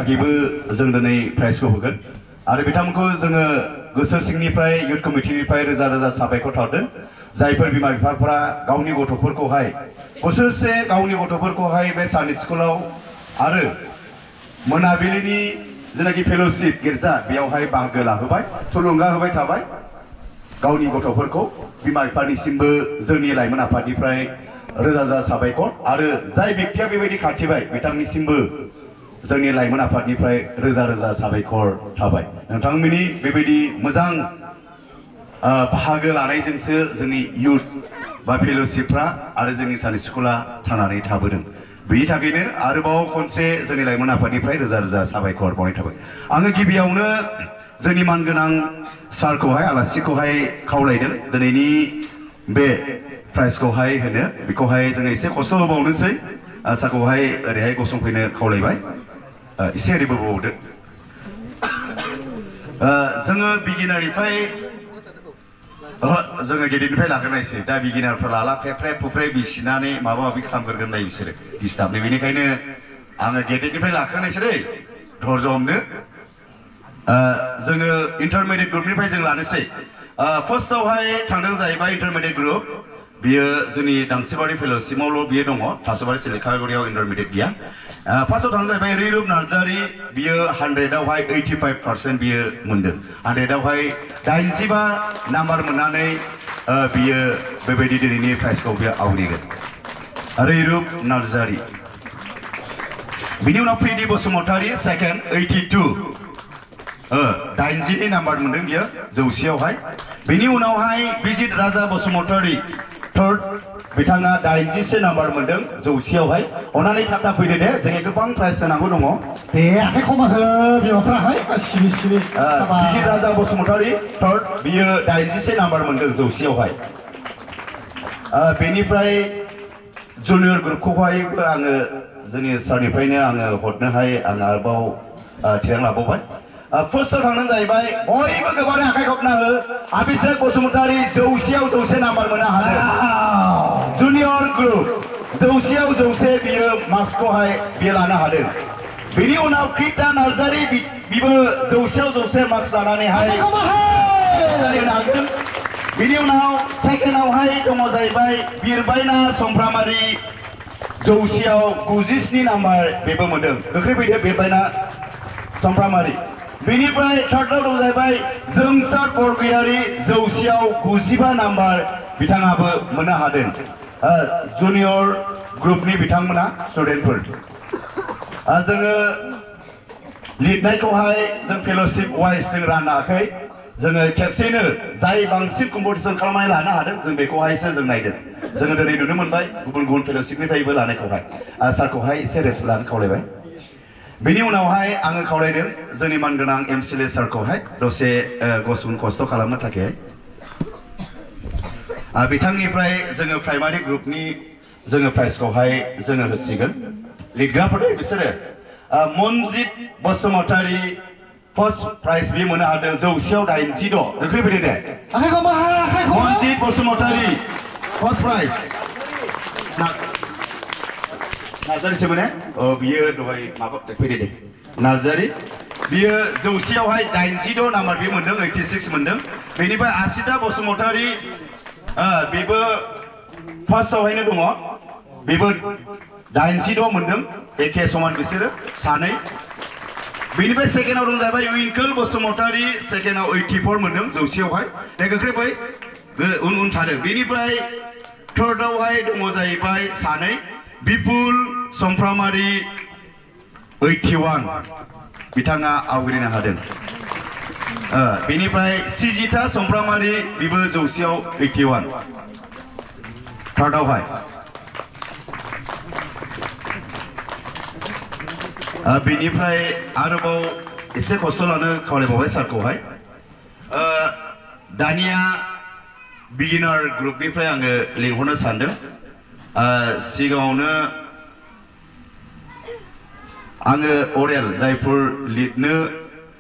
बेबो जों दिनै प्राइजखौ होगोन आरो बिथांमोनखौ जोङो गोसो सिंनिफ्राय युथ कमिटिनिफ्राय रोजा रोजा साबायखर थावदों जायफोर बिमा बिफाफोरा गावनि गथ'फोरखौहाय बोसोरसे गावनि गथ'फोरखौहाय बे साननि स्कुलाव आरो मोनाबिलिनि जेनाखि फेल'शिप गिर्जा बेयावहाय बाहागो लाहोबाय थुलुंगा होबाय थाबाय गावनि गथ'फोरखौ बिमा बिफानिसिमबो जोंनि लाइमोन आफादनिफ्राय रोजा रोजा साबायखर आरो जाय व्यक्तिया बेबायदि खाथिबाय बिथांनिसिमबो जोंनि लाइमोन आफादनिफ्राय रोजा रोजा साबायखर थाबाय नोंथांमोननि बेबायदि मोजां बाहागो लानायजोंसो जोंनि युथ बा फेल'शिपफ्रा आरो जोंनि साननि स्कुला थांनानै थाबोदों बेनि थाखायनो आरोबाव खनसे जोंनि लाइमोन आफादनिफ्राय रोजा रोजा साबायखर बावनाय थाबाय आङो गिबियावनो जोंनि मानगोनां सारखौहाय आलासिखौहाय खावलायदों दिनैनि बे प्राइजखौहाय होनो बेखौहाय जोङो एसे खस्थ' होबावनोसै सारखौहाय ओरैहाय गसंफैनो खावलायबाय एसे ओरैबो बावदो जोङो बिगिनारनिफ्राय जोङो गेदेरनिफ्राय लाग्रोनायसै दा बिगिनारफोर लाला फेफ्रे फुफ्रे बिसिनानै माबा माबि खालामग्रोगोन नाय बिसोरो डिस्टार्बनि बेनिखायनो आङो गेदेरनिफ्राय लाग्रोनायसै दै धर्ज हमनो जोङो इन्टारमिडियेट ग्रुपनिफ्राय जों लानोसै फार्स्टआवहाय थांदों जाहैबाय इन्टारमिडियेट ग्रुप बियो जोंनि दांसेबारि फेल'शिपआवल' बियो दङ थास'बारि सिलेखागुरियाव इन्टारमिडियेट गैया फार्स्टआव थांदों जाहैबाय रैरुप नार्जारि बियो 100आवहाय 85% बियो मोनदों 100आवहाय 85 नाम्बार मोननानै बियो बेबायदि दिनैनि प्राइजखौ बियो आवग्रिगोन रैरुप नार्जारि बिनि उनाव प्रिदि बसुमतारी सेकेन्ड 82 80 नाम्बार मोनदों बियो 100आवहाय बिनि उनावहाय बिजित राजा बसुमतारी थर्ड बिथाङा 81 नाम्बार मोनदों 100आवहाय अनानै थाब थाब फैदो दे जोंनि गोबां प्राइज होनांगौ दङ दे आखाइ खमा हो बिमाफ्राहाय सिरि सिरि बिजित राजा बसुमतारी थर्ड बियो 81 नाम्बार मोनदों 100आवहाय बेनिफ्राय जुनियर ग्रुपखौहायबो आङो जोंनि सारनिफ्रायनो आङो हरनोहाय आं आरोबाव थिरां लाबावबाय फार्स्टआव थांनानै जाहैबाय बयबो गोबारै आखाइ खबना हो अभिषेक बसुमतारी 100आव 100 नाम्बार मोननो हादों जुनियर ग्रुप 100आव 100 बियो मार्क्सखौहाय बियो लानो हादों बेनि उनाव क्रिता नार्जारि बिबो 100आव 100 मार्क्स लानानैहाय हागोन बेनि उनाव सेकेन्डआवहाय दङ जाहैबाय बिरबायना समफ्रामारि 100आव 97 नाम्बार बेबो मोनदों गोख्रै फैदो बिरबायना समफ्रामारि बेनिफ्राय थार्डआव दं जाहैबाय जोंसार बरगयारि 100आव 95 नाम्बार बिथाङाबो मोननो हादों जुनियर ग्रुपनि बिथांमोना स्टुडेन्टफोर जोङो लिरनायखौहाय जों फेल'शिप वाइज जों रानाखै जोङो खेबसेनो जाय बांसिन कम्पिटिसन खालामनानै लानो हादों जों बेखौहायसो जों नायदों जोङो दिनै नुनो मोनबाय गुबुन गुबुन फेल'शिपनिफ्रायबो लानायखौहाय सारखौहाय एसे रेस्ट लानो खावलायबाय बेनि उनावहाय आङो खावलायदों जोंनि मानगोनां एमसिएलए सारखौहाय दसे गसुं खस्थ' खालामनो थाखाय बिथांनिफ्राय जोङो प्राइमारि ग्रुपनि जोङो प्राइजखौहाय जोङो होसिगोन लिरग्राफोर बिसोरो मनजित बसुमतारी फर्स्ट प्राइज बि मोननो हादों 100आव 86 गोख्रै फैदो दे मनजित बसुमतारी फर्स्ट प्राइज नार्जारिसो मोने बियो दहाय माबा फैदो दे नार्जारि बियो 100आवहाय 86 नाम्बार बि मोनदों 86 मोनदों बेनिफ्राय आसिता बसुमतारी बेबो फार्स्टआवहायनो दङ बेबो 86 मोनदों एखे समान बिसोरो सानै बेनिफ्राय सेकेन्डआव दं जाहैबाय विंकल बसुमतारी सेकेन्डआव 84 मोनदों 100आवहाय दे गोख्रै फै उन उन थादों बेनिफ्राय थार्डआवहाय दङ जाहैबाय सानै बिपुल समफ्रामारि 81 बिथाङा आवग्रिनो हादों बेनिफ्राय सिजिता समफ्रामारि बिबो 100आव 81 थार्डआवहाय बेनिफ्राय आरोबाव एसे खस्थ' लानो खावलायबावबाय सारखौहाय दानिया बिगिनार ग्रुपनिफ्राय आङो लिंहरनो सानदों सिगाङावनो आङो अरेल जायफोर लिरनो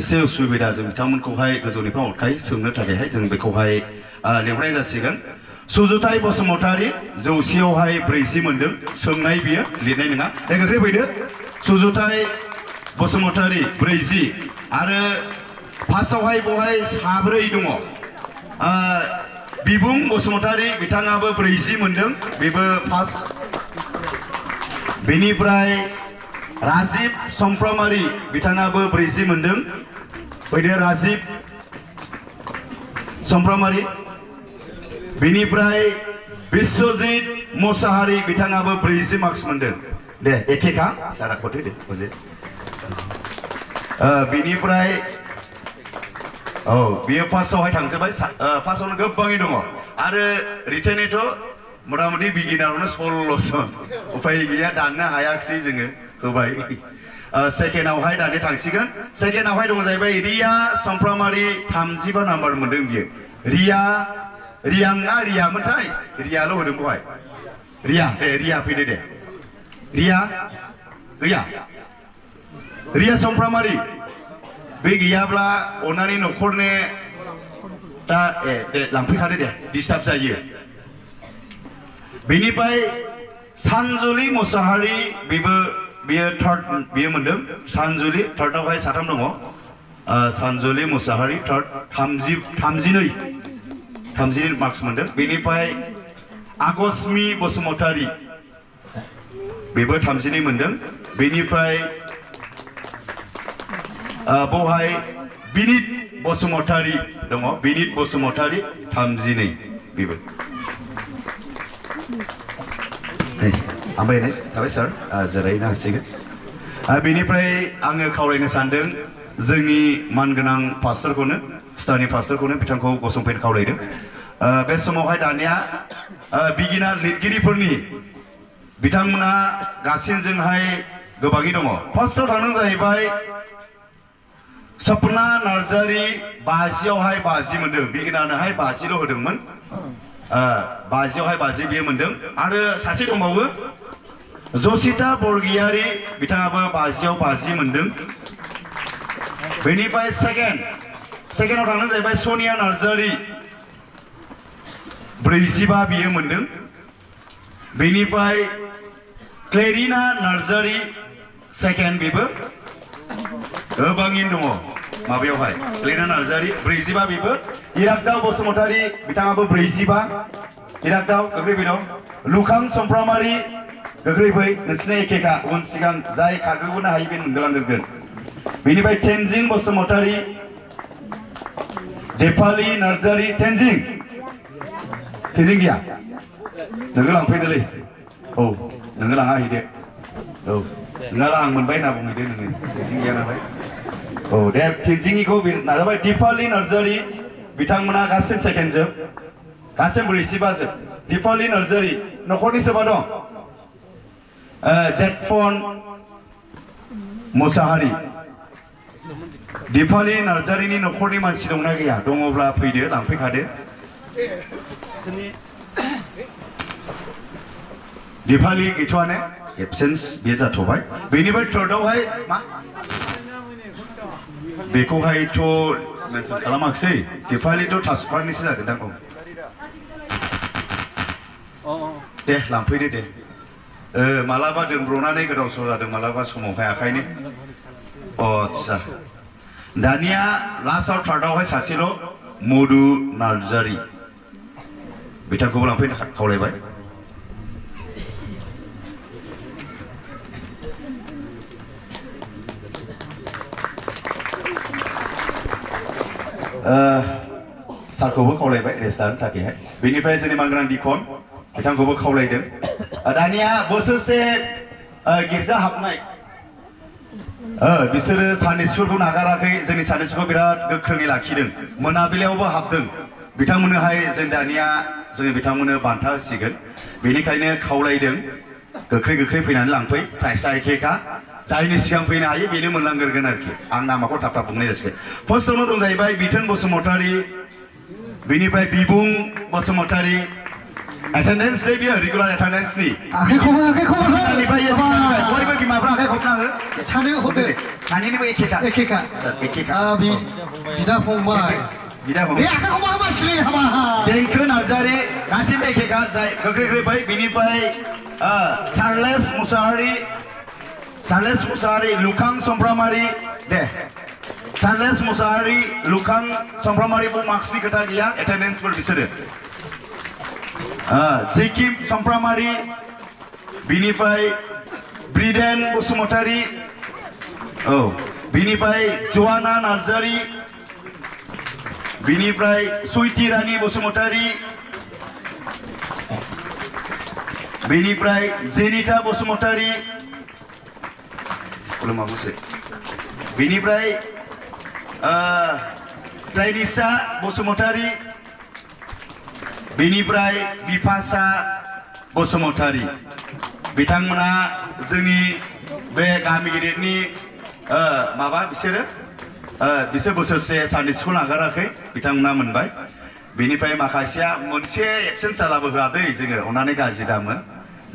एसे उसुबिदा जों बिथांमोनखौहाय गोजौनिफ्राय हरखाय सोंनो थाखायहाय जों बेखौहाय लिंहरनाय जासिगोन सुजुथाय बसुमतारी 100आवहाय 40 मोनदों सोंनाय बियो लिरनाय नङा दे गोख्रै फैदो सुजुथाय बसुमतारी 40 आरो फार्स्टआवहाय बहाय साब्रै दङ बिबुं बसुमतारी बिथाङाबो 40 मोनदों बेबो फार्स्ट बेनिफ्राय राजिब समफ्रामारि बिथाङाबो 40 मोनदों फैदो राजिब समफ्रामारि बेनिफ्राय बिश्वजित मोसाहारि बिथाङाबो 40 मार्क्स मोनदों दे एखेखा सारा खथे दे बुझे बेनिफ्राय औ बियो फार्स्टआवहाय थांजोबबाय फार्स्टआवनो गोबाङै दङ आरो रिटेननिथ' मथा-मथि बिगिनारावनो 16 जन उपाय गैया दाननो हायाखिसै जोङो होबाय सेकेन्डआवहाय दानि थांसिगोन सेकेन्डआवहाय दङ जाहैबाय रिया समफ्रामारि 35 नाम्बार मोनदों बियो रियां ना रियामोनथाय रियाल' होदों बहाय रिया दे रिया फैदो दे रिया गैया रिया समफ्रामारि बे गैयाब्ला अननानै न'खरने दा दे लांफैखादो दे डिस्टार्ब जायो बेनिफ्राय सानजुलि मोसाहारि बियो थार्ड बियो मोनदों सानजुलि थार्डआवहाय साथाम दङ सानजुलि मोसाहारि थार्ड 32 मार्क्स मोनदों बेनिफ्राय आगस्मि बसुमतारी बेबो 32 मोनदों बेनिफ्राय बहाय बिनित बसुमतारी दङ बिनित बसुमतारी 32 बेबो आमबायनाय थाबाय सार जिरायनो हासिगोन बेनिफ्राय आङो खावलायनो सानदों जोंनि मानगोनां पास्टरखौनो स्टारनि पास्टरखौनो बिथांखौ गसंफैनो खावलायदों बे समावहाय दानिया बिगिनार लिरगिरिफोरनि बिथांमोना गासिनजोंहाय गोबाङै दङ फार्स्टआव थांदों जाहैबाय सपना नार्जारी 50आवहाय 50 मोनदों बिगिनारनोहाय 50ल' होदोंमोन 50आवहाय 50 बियो मोनदों आरो सासे दंबावो जसिता बरगियारि बिथाङाबो 50आव 50 मोनदों बेनिफ्राय सेकेन्डआव थांदों जाहैबाय सनिया नार्जारी 45 बियो मोनदों बेनिफ्राय क्लेरिना नार्जारी सेकेन्ड बेबो गोबाङैनो दङ माबायावहाय क्लेरिना नार्जारी 45 बेबो इरागदाव बसुमतारी बिथाङाबो 45 इरागदाव गोग्लैबाय दं लुखां समफ्रामारि गोग्लैबाय नोंसिना एखेखा उन सिगां जाय खारग्रोबोनो हायो बे मोनगोलांगोरगोन बेनिफ्राय तेनजिं बसुमतारी देपालि नार्जारी तेनजिं गैया नोङो लांफैदोलै औ नोङो लाङा हैदो औ नोंना आं मोनबाय होनना बुंहैदो नोङो तेनजिं गैया नालाय औ दे तेनजिंनिखौ नाजाबाय दिपालि नार्जारी बिथांमोना गासिबो सेकेन्ड जोब गासिबो 45 जोब दिपालि नार्जारी न'खरनि सोरबा दं जेटफन मोसाहारि दिपालि नार्जारीनि न'खरनि मानसि दंना गैया दङब्ला फैदो लांफैखादो दिपालि गैथ'आनो एबसेन्स बे जाथ'बाय बेनिफ्राय थर्डआवहाय मा बेखौहायथ' मेनसन खालामाखिसै दिपालिथ' ट्रान्सफारनिसो जागोनदां औ दे लांफैदो दे मालाबा दोनब्र'नानै गोदाव सोराव जादों मालाबा समावहाय आखायनो आच्छा दानिया लास्टआव थार्डआवहाय सासेल' मधु नार्जारी बिथांखौबो लांफैनो खावलायबाय सारखौबो खावलायबाय रेस्ट लानो थाखायहाय बेनिफ्राय जोंनि मानगोनां दिखन बिथांखौबो खावलायदों दानिया बोसोरसे गिर्जा हाबनाय बिसोरो सानडे स्कुलखौ नागाराखै जोंनि सानडे स्कुलखौ बिराद गोख्रोङै लाखिदों मोनाबिलियावबो हाबदों बिथांमोननोहाय जों दानिया जोङो बिथांमोननो बान्था होसिगोन बेनिखायनो खावलायदों गोख्रै फैनानै लांफै प्राइसआ एखेखा जायनि सिगां फैनो हायो बेनो मोनलांगोरगोन आरोखि आं नामाखौ थाब बुंनाय जासिगोन फार्स्टआवनो दं जाहैबाय बिथोन बसुमतारी बेनिफ्राय बिबुं बसुमतारी एटेन्डेन्स दे बियो रेगुलार एटेन्डेन्सनि आखाइ खबो बयबो बिमाफ्रा आखाइ खबनाङो सानैबो खबदो सानैनिबो एखेखा बिदा फंबाय बे आखाइ खबा हामासिलै हाबा देंखो नार्जारी गासिबो एखेखा जाय गोख्रै बै बेनिफ्राय चार्लेस मुसाहारि चार्लेस मुसाहारि लुखां समफ्रामारि दे चार्लेस मुसाहारि लुखां समफ्रामारि मार्क्सनि खोथा गैया एटेन्डेन्सफोर बिसोरो जेकिब समफ्रामारि बिनिफ्राय ब्रिडेन बसुमतारि औ बिनिफ्राय जवाना नार्जारि बिनिफ्राय सुइटि रानी बसुमतारि बिनिफ्राय जेनिता बसुमतारि बिनिफ्राय ट्राइनिसा बसुमतारि बिनिफ्राय बिपाशा बसुमतारि बिथांमोना जोंनि बे गामि गेदेरनि माबा बिसोर बोसोरसे सानडे स्कुल नागाराखै बिथांमोना मोनबाय बेनिफ्राय माखासेया मोनसे एबसेन्स जालाबो होआदै जोङो अननानै गाज्रि दामोन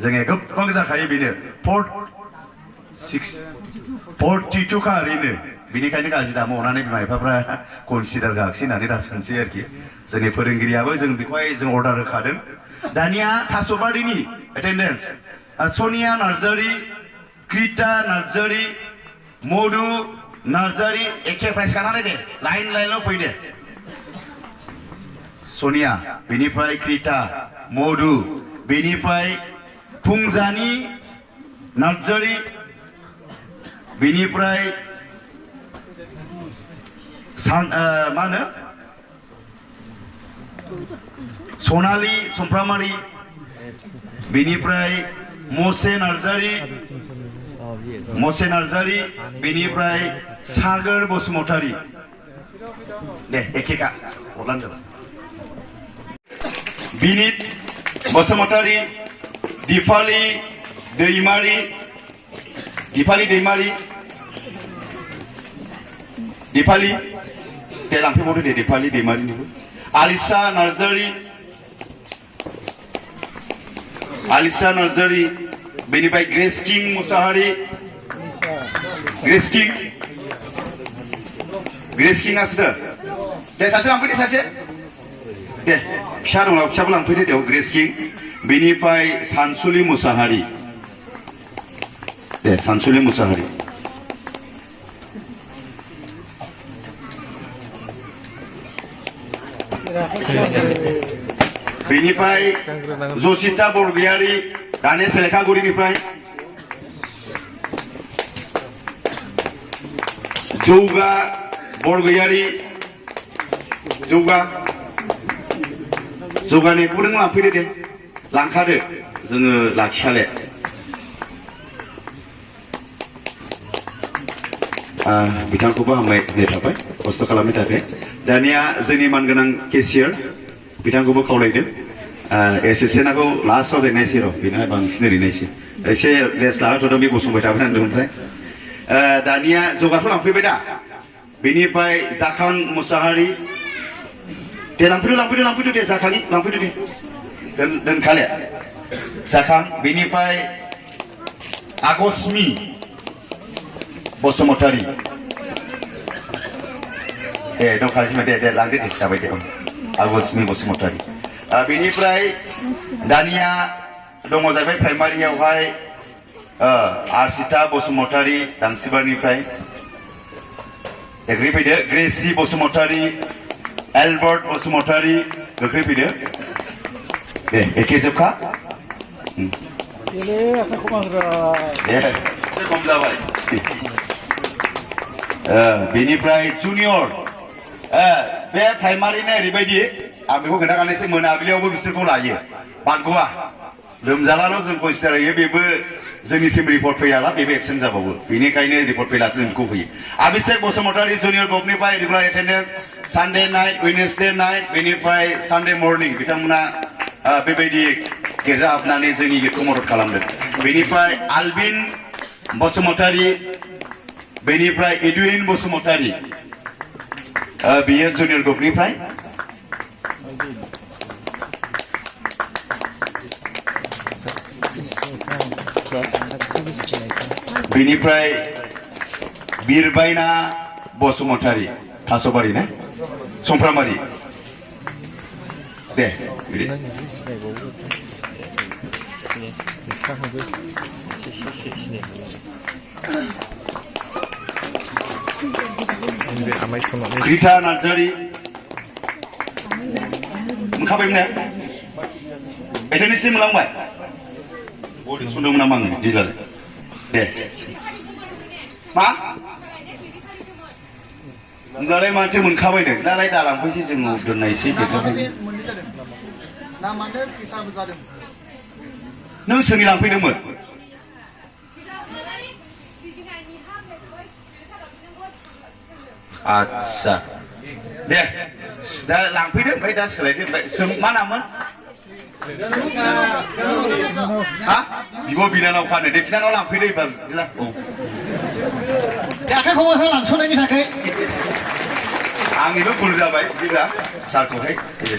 जोङो गोबां जाखायो बेनो 42 खा ओरैनो बेनिखायनो गाज्रि दामो अननानै बिमा बिफाफ्रा कनसिडार होआखिसै होननानै दा सानसै आरोखि जोंनि फोरोंगिरियाबो जों बेखौहाय जों अर्डार होखादों दानिया थास'बारिनि एटेन्डेन्स सनिया नार्जारि क्रिता नार्जारि मधु नार्जारि एखे प्राइस खानानै दे लाइन लाइनल' फैदे सनिया बेनिफ्राय क्रिता मधु बेनिफ्राय फुंजानि नार्जारि बेनिफ्राय मा होनो सनालि समफ्रामारि बेनिफ्राय मसे नार्जारि बेनिफ्राय सागर बसुमतारि दे एखेखा हरलान जाबाय बिनित बसुमतारि दिपालि दैमारि दिपालि दे लांफैबावदो दे दिपालि दैमारिनिबो आलिसा नार्जारि बेनिफ्राय ग्रेस किं मुसाहारि ग्रेस किं आसो दे सासे लांफैदो सासे दे फिसा दङ फिसाबो लांफैदो दे ग्रेस किं बेनिफ्राय सानसुलि मुसाहारि दे सानसुलि मुसाहारि बेनिफ्राय जसिता बरगयारि दाने सेलेखागुरिनिफ्राय जौगा बरगयारि जौगानायखौबो नों लांफैदो दे लांखादो जोङो लाखिखाले बिथांखौबो हामबाय थाबाय खस्थ' खालामनो थाखाय दानिया जोंनि मानगोनां केसियार बिथांखौबो खावलायदों एसिस्टेन्टखौ लास्टआव देनायसै र' बेना बांसिन ओरैनायसै एसे रेस्ट लाहोथ'दों बे गसंबाय थाबाय थादों ओमफ्राय दानिया जौगाथ' लांफैबाय दा बेनिफ्राय जाखां मुसाहारि दे लांफैदो दे जाखांनि लांफैदो दे दोनखाले जाखां बेनिफ्राय आगस्मि बसुमतारि दे दंखाजोबो दे लांदो दे जाबाय दे आगस्मि बसुमतारि बेनिफ्राय दानिया दङ जाहैबाय प्राइमारियावहाय आर्सिता बसुमतारि दांसिबारनिफ्राय गोख्रै फैदो ग्रेसि बसुमतारि एलबार्ट बसुमतारि गोख्रै फैदो दे एखे जोबखा दे खम जाबाय बेनिफ्राय जुनियर बे प्राइमारिना ओरैबायदि आं बेखौ खोन्थाखानोसै मोनाबिलियावबो बिसोरखौ लायो बारग'आ लोमजालाल' जों कनसिडार होयो बेबो जोंनिसिम रिपर्ट फैयाला बेबो एबसेन्ट जाबावो बेनिखायनो रिपर्ट फैलासो जों बेखौ होयो अभिषेक बसुमतारि जुनियर ग्रुपनिफ्राय regular attendance Sunday night Wednesday night बेनिफ्राय सानडे मर्निं बिथांमोना बेबायदि गिर्जा हाबनानै जोंनि गिदखौ मदद खालामदों बेनिफ्राय आलबिन बसुमतारि बेनिफ्राय एडुइन बसुमतारि बियो जुनियर ग्रुपनिफ्राय बेनिफ्राय बिरबायना बसुमतारि थास'बारि ना समफ्रामारि दे Krita Nazari Mukhabim ne? Eteni sim langbai. Bodi sundung namang dilal. Deh. Ma? Ngalai mati mukhabai deh. Ngalai dalam posisi जों दोननाय sih gitu. Namanya kita berjalan. Nung soनि लांफैदोंमोन? Acha. Deh. Dah लांफैदों ओमफ्राय दा सोलायदो ओमफ्राय मा नाममोन? Ha? Bibo biनानाव फानो दे बिनानाव लांफैदो एबार बिदिला औ आखाइखौबो होलांस'नायनि थाखाय आंनिबो भुल जाबाय बिदिब्ला सारखौहाय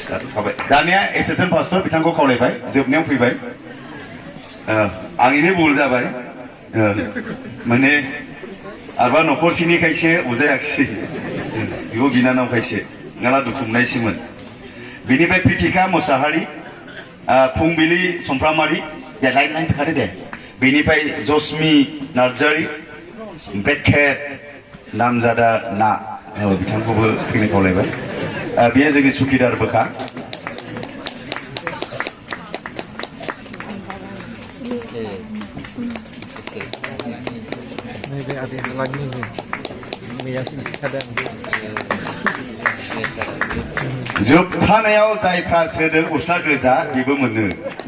सार थाबाय दानिया एसिस्टेन्ट पास्टर बिथांखौ खावलायबाय जोबनायाव फैबाय आंनिनो भुल जाबाय माने आरबा न'खरसेनि खायसे उजायाखिसै बिब' बिनानाव खायसे नङाला दुखु मोननायसैमोन बिनिफ्राय प्रितिका मुसाहारि फुंबिलि समफ्रामारि दे लाइन फैखादो दे बेनिफ्राय जसमि नार्जारि बेखेत नामजादा ना बिथांखौबो फैनो खावलायबाय बेयो जोंनि सुखिदारबोखा नैबे आदै हालागि मैयासो खिथादों जोबथानायाव जायफ्रा सोदों गस्ला गोजा बेबो मोनो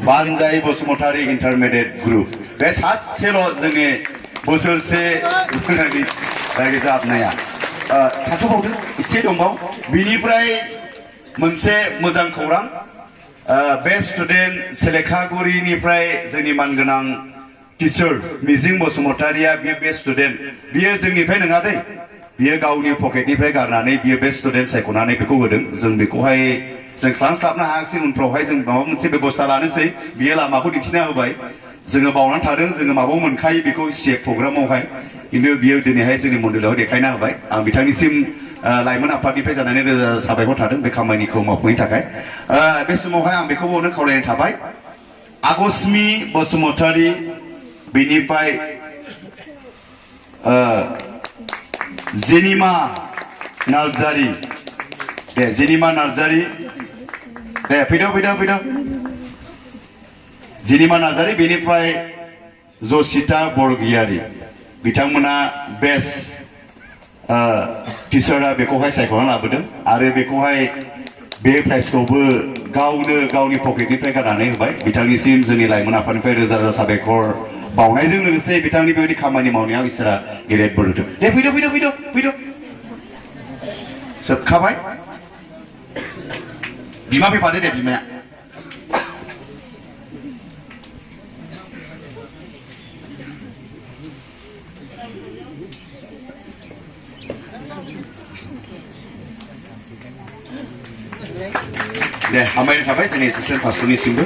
बानजाय बसुमतारी इन्टारमिडियेट ग्रुप बे सासेल' जोंनि बोसोरसे रायजो जाबनाया थाथ'बावदों एसे दंबाव बिनिफ्राय मोनसे मोजां खौरां बे स्टुडेन्ट सेलेखागुरिनिफ्राय जोंनि मानगोनां टिचार मिजिं बसुमतारिया बे स्टुडेन्ट बियो जोंनिफ्राय नङा दै बियो गावनि पकेटनिफ्राय गारनानै बियो बे स्टुडेन्ट सायख'नानै बेखौ होदों जों बेखौहाय जों खालामस्लाबनो हायाखिसै उनफ्रावहाय जों माबा मोनसे बेबस्था लानोसै बियो लामाखौ दिन्थिना होबाय जोङो बावनानै थादों जोङो माबायाव मोनखायो बेखौ सेक प्रग्रामावहाय खिन्थु बियो दिनैहाय जोंनि मन्दिराव देखायना होबाय आं बिथांनिसिम लाइमोन आफादनिफ्राय जानानै रोजा साबायखर थादों बे खामानिखौ मावफुंनायनि थाखाय बे समावहाय आं बेखौ बुंनो खावलायनाय थाबाय आगस्मि बसुमतारी बेनिफ्राय जेनिमा नार्जारि दे जेनिमा नार्जारि दे फैदो जेनिमा नार्जारि बेनिफ्राय जसिता बरगयारि बिथांमोना बेस्ट टिचारा बेखौहाय सायख'ना लाबोदों आरो बेखौहाय बे प्राइजखौबो गावनो गावनि पकेटनिफ्राय गारनानै होबाय बिथांनिसिम जोंनि लाइमोन आफादनिफ्राय रोजा रोजा साबायखर बावनायजों लोगोसे बिथांनि बेबायदि खामानि मावनायाव इसोरा गेदेर बोर होदों दे फैदो जोबखाबाय बिमा फैफादो दे बिमाया दे हामबायनाय थाबाय जोंनि एसिस्टेन्ट पास्टरनिसिमबो